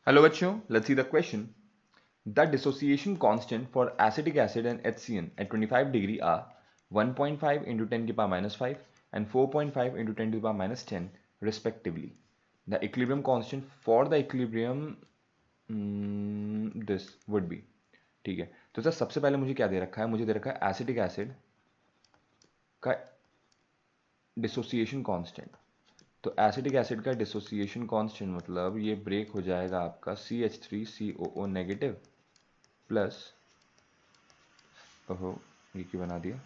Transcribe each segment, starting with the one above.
Hello बच्चों, let's see the question. The dissociation constant for acetic acid and HCN at 25 degree are 1.5 into 10 to the power minus 5 and 4.5 into 10 to the power minus 10 respectively. The equilibrium constant for the equilibrium this would be. ठीक है, तो sir सबसे पहले मुझे क्या दे रखा है? मुझे दे रखा है एसिटिक एसिड का डिसोसिएशन कांस्टेंट। तो एसिटिक एसिड का डिसोसिएशन कांस्टेंट मतलब ये ब्रेक हो जाएगा आपका CH3COO नेगेटिव प्लस, ओहो ये क्यों बना दिया,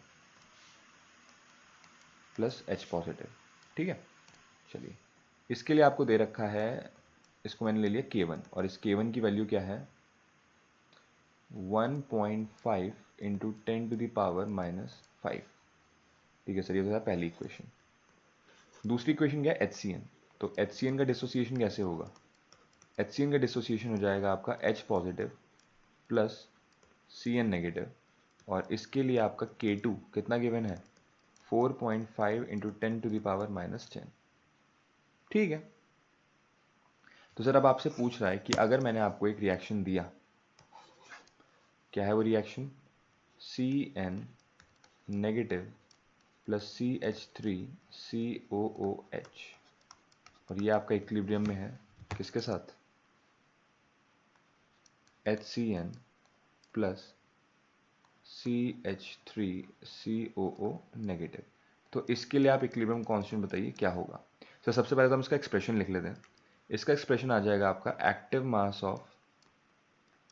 प्लस H पॉजिटिव। ठीक है, चलिए इसके लिए आपको दे रखा है, इसको मैंने ले लिया K1 और इस K1 की वैल्यू क्या है 1.5 into 10 to the power minus 5। ठीक है सर, ये तो था पहली इक्वेशन। दूसरी इक्वेशन क्या है HCN। तो HCN का डिसोसिएशन कैसे होगा? HCN का डिसोसिएशन हो जाएगा आपका H positive plus Cn negative और इसके लिए आपका K2 कितना गिवन है 4.5 into 10 to the power minus 10। ठीक है, तो सर अब आपसे पूछ रहा है कि अगर मैंने आपको एक रिएक्शन दिया, क्या है वो reaction Cn negative plus CH3COOH और ये आपका इक्विलिब्रियम में है किसके साथ HCN प्लस CH3COO नेगेटिव। तो इसके लिए आप इक्विलिब्रियम कांस्टेंट बताइए क्या होगा। तो सबसे पहले तो हम इसका एक्सप्रेशन लिख लेते हैं। इसका एक्सप्रेशन आ जाएगा आपका active mass of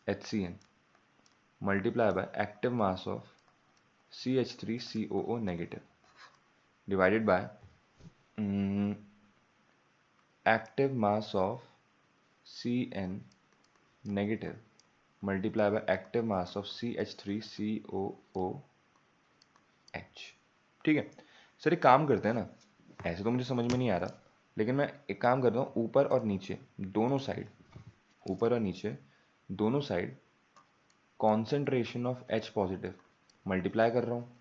HCN multiply by active mass of CH3COO negative divided by active mass of Cn negative multiply by active mass of CH3COOH। ठीक है सर, एक काम करते हैं ना, ऐसे तो मुझे समझ में नहीं आ रहा, लेकिन मैं एक काम करता हूँ, ऊपर और नीचे दोनों साइड, ऊपर और नीचे दोनों side concentration of H positive multiply कर रहा हूँ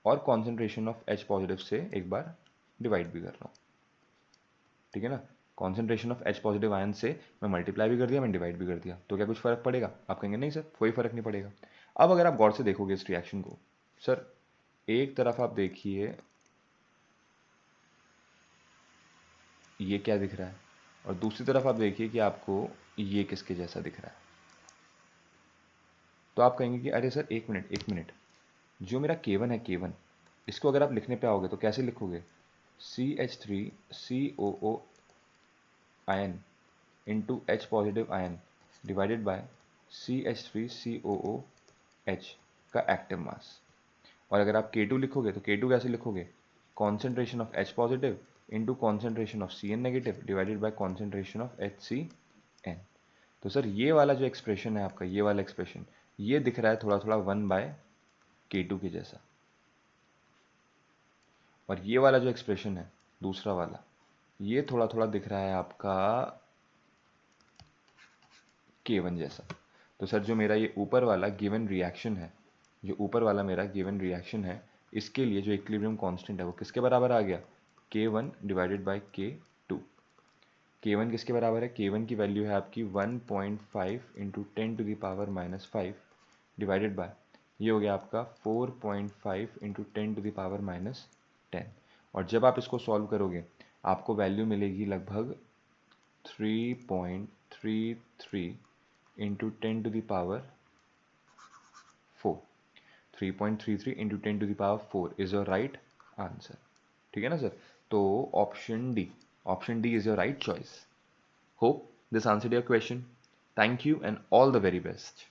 और कॉन्सेंट्रेशन ऑफ H पॉजिटिव से एक बार डिवाइड भी कर रहा हूँ। ठीक है ना, concentration of H positive ion से मैं मल्टीप्लाई भी कर दिया, मैं डिवाइड भी कर दिया, तो क्या कुछ फर्क पड़ेगा? आप कहेंगे नहीं सर कोई फर्क नहीं पड़ेगा। अब अगर आप गौर से देखोगे इस रिएक्शन को, सर एक तरफ आप देखिए ये क्या दिख रहा है और दूसरी तरफ आप देखिए कि आपको ये किसके जैसा दिख रहा है। तो आप कहेंगे कि अरे सर एक मिनट एक मिनट, जो मेरा K1 है K1, इसको अगर आप लिखने पे आओगे तो कैसे लिखोगे CH3COO ion into H positive ion divided by CH3COOH का एक्टिव मास। और अगर आप K2 लिखोगे तो K2 कैसे लिखोगे concentration of H positive into concentration of Cn negative divided by concentration of HCN। तो सर ये वाला जो एक्सप्रेशन है आपका, ये वाला एक्सप्रेशन ये दिख रहा है थोड़ा थोड़ा 1/K2 के जैसा, और ये वाला जो एक्सप्रेशन है दूसरा वाला ये थोड़ा थोड़ा दिख रहा है आपका K1 जैसा। तो सर जो मेरा ये ऊपर वाला गिवन रिएक्शन है, जो ऊपर वाला मेरा गिवन रिएक्शन है, इसके लिए जो इक्विलिब्रियम कांस्टेंट है वो किसके बराबर आ गया K1 divided by K2। K1 किसके बराबर है? K1 की वैल्यू है आपकी 1.5 into 10 to the power minus 5 divided by ये हो गया आपका 4.5 into 10 to the power minus 10। और जब आप इसको सॉल्व करोगे आपको वैल्यू मिलेगी लगभग 3.33 into 10 to the power 4। 3.33 into 10 to the power 4 is your right answer. ठीक है ना सर, तो option D is your right choice. Hope this answered your question. Thank you and all the very best.